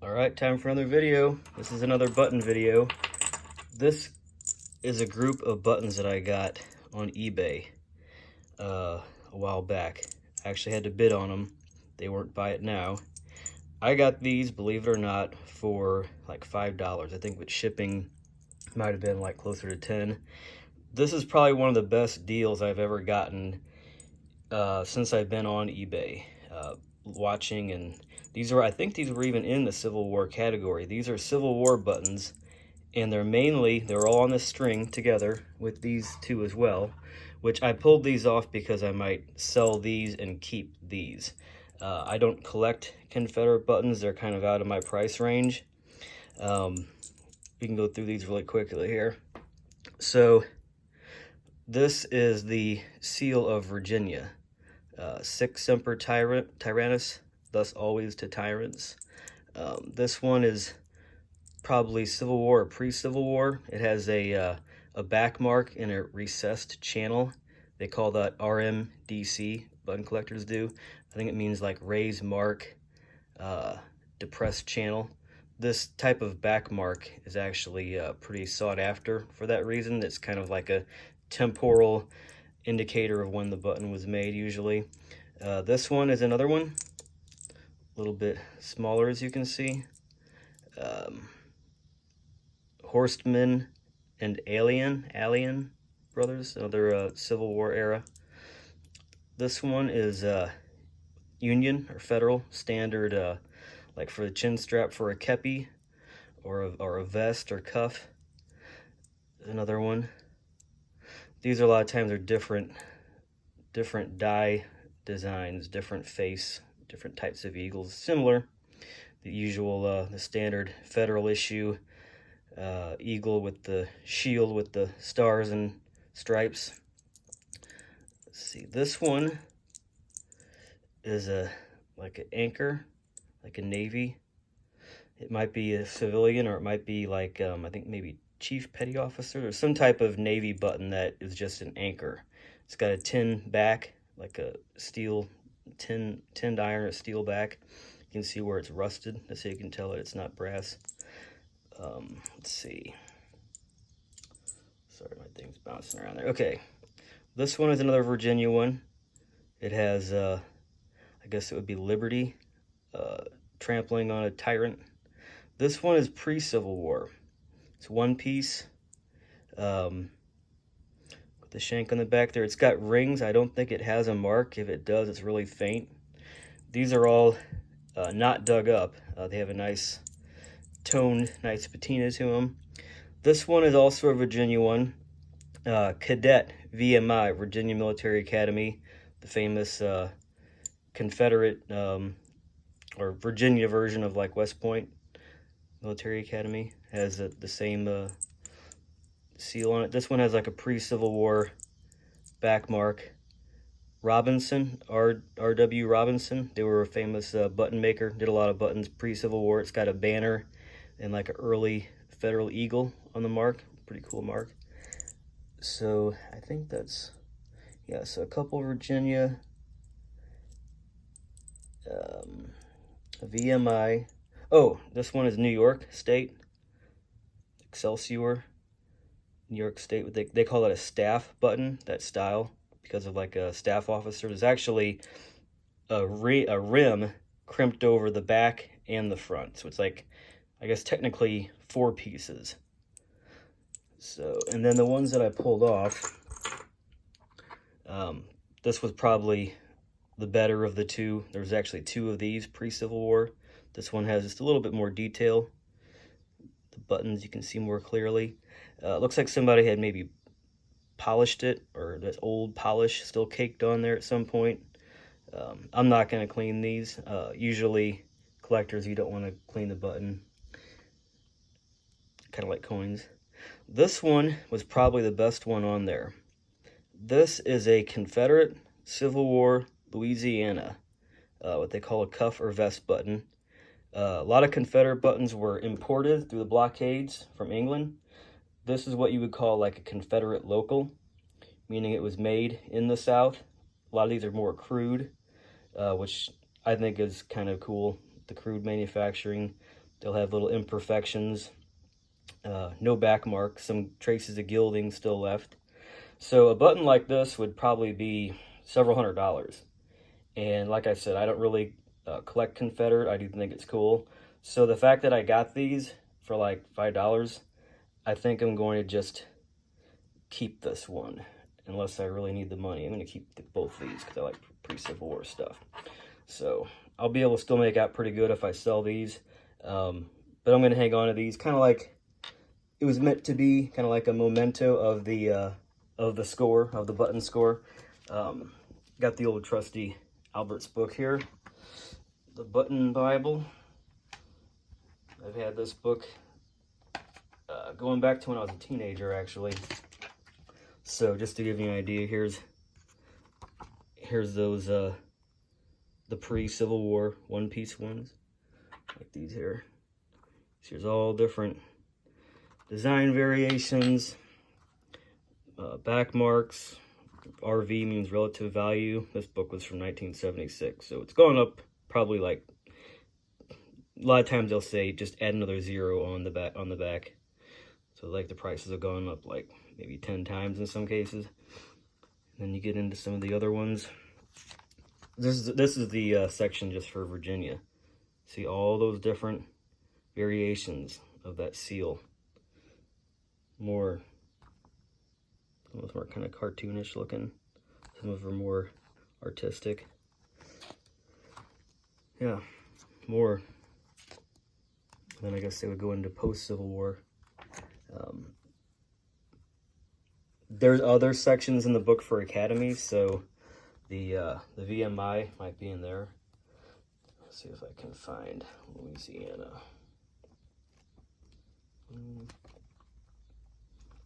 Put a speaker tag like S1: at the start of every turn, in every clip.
S1: All right, time for another video. This is another button video. This is a group of buttons that I got on eBay a while back. I actually had to bid on them. They weren't buy it now. I got these, believe it or not, for like $5. I think with shipping might have been like closer to 10. This is probably one of the best deals I've ever gotten since I've been on eBay watching, and I think these were even in the Civil War category. These are Civil War buttons, and they're all on this string together with these two as well, which I pulled these off because I might sell these and keep these. I don't collect Confederate buttons. They're kind of out of my price range. We can go through these really quickly here. So this is the seal of Virginia. Sic Semper Tyrannis, thus always to tyrants. This one is probably Civil War or pre-Civil War. It has a back mark and a recessed channel. They call that RMDC, button collectors do. I think it means like raised mark, depressed channel. This type of back mark is actually pretty sought after for that reason. It's kind of like a temporal indicator of when the button was made usually. This one is another one, a little bit smaller as you can see. Horstman and Alien brothers, another Civil War era. This one is Union or Federal standard, like for the chin strap for a kepi or a vest or cuff. Another one. These are a lot of times are different die designs, different face, different types of eagles. Similar, the usual, the standard Federal issue eagle with the shield with the stars and stripes. Let's see, this one is like an anchor, like a Navy. It might be a civilian, or it might be like I think maybe Chief Petty Officer, or some type of Navy button that is just an anchor. It's got a tin back, like a steel tinned iron, a steel back. You can see where it's rusted. That's how you can tell that it's not brass. Let's see. Sorry, my thing's bouncing around there. Okay, this one is another Virginia one. It has, I guess it would be Liberty, trampling on a tyrant. This one is pre-Civil War. It's one piece, with the shank on the back there. It's got rings. I don't think it has a mark. If it does, it's really faint. These are all not dug up. They have a nice toned, nice patina to them. This one is also a Virginia one. Cadet VMI, Virginia Military Academy, the famous Confederate or Virginia version of like West Point Military Academy. Has the same seal on it. This one has like a pre-Civil War back mark. Robinson, R.W. Robinson, they were a famous button maker, did a lot of buttons pre-Civil War. It's got a banner and like an early Federal eagle on the mark. Pretty cool mark. So I think that's, yeah, so a couple Virginia, a VMI. Oh, this one is New York State. Excelsior, New York State. They call it a staff button, that style, because of like a staff officer. There's actually a rim crimped over the back and the front. So it's like, I guess technically 4 pieces. So, and then the ones that I pulled off, this was probably the better of the two. There was actually 2 of these pre-Civil War. This one has just a little bit more detail. The buttons you can see more clearly. Looks like somebody had maybe polished it, or that old polish still caked on there at some point. I'm not going to clean these. Usually collectors, you don't want to clean the button. Kind of like coins. This one was probably the best one on there. This is a Confederate Civil War Louisiana, what they call a cuff or vest button. A lot of Confederate buttons were imported through the blockades from England. This is what you would call like a Confederate local, meaning it was made in the South. A lot of these are more crude, which I think is kind of cool, the crude manufacturing. They'll have little imperfections, no back marks, some traces of gilding still left. So a button like this would probably be several $100s. And like I said, I don't really collect Confederate. I do think it's cool. So the fact that I got these for like $5, I think I'm going to just keep this one, unless I really need the money. I'm going to keep both these because I like pre-Civil War stuff. So I'll be able to still make out pretty good if I sell these. But I'm going to hang on to these, kind of like it was meant to be, kind of like a memento of the score, of the button score. Got the old trusty Albert's book here, the Button Bible. I've had this book going back to when I was a teenager, actually. So just to give you an idea, here's those the pre-Civil War one-piece ones, like these here. Here's all different design variations, back marks. RV means relative value. This book was from 1976, so it's gone up probably like, a lot of times they'll say just add another 0 on the back. So like the prices have gone up like maybe 10 times in some cases. And then you get into some of the other ones. This is the section just for Virginia. See all those different variations of that seal. Some of them are kind of cartoonish looking. Some of them are more artistic. Yeah, more. Then I guess they would go into post-Civil War. There's other sections in the book for academies, so the VMI might be in there. Let's see if I can find Louisiana.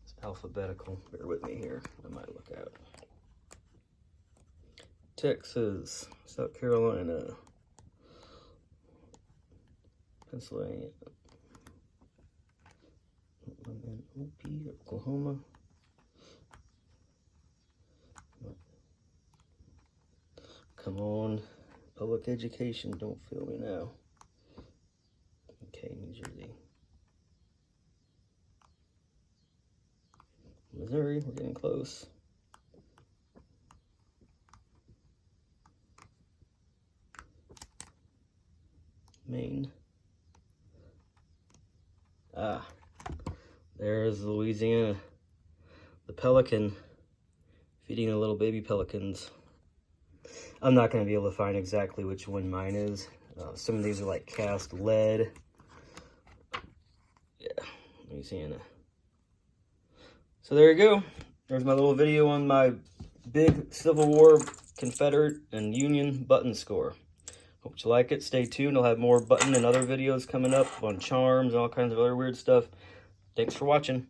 S1: It's alphabetical. Bear with me here. I might look out. Texas, South Carolina, Pennsylvania, Oklahoma. Come on, public education, don't fail me now. Okay, New Jersey. Missouri, we're getting close. Maine. Ah, there's Louisiana. The pelican feeding the little baby pelicans. I'm not going to be able to find exactly which one mine is. Some of these are like cast lead. Yeah, Louisiana. So there you go. There's my little video on my big Civil War, Confederate, and Union button score. Hope you like it. Stay tuned. I'll have more button and other videos coming up on charms and all kinds of other weird stuff. Thanks for watching.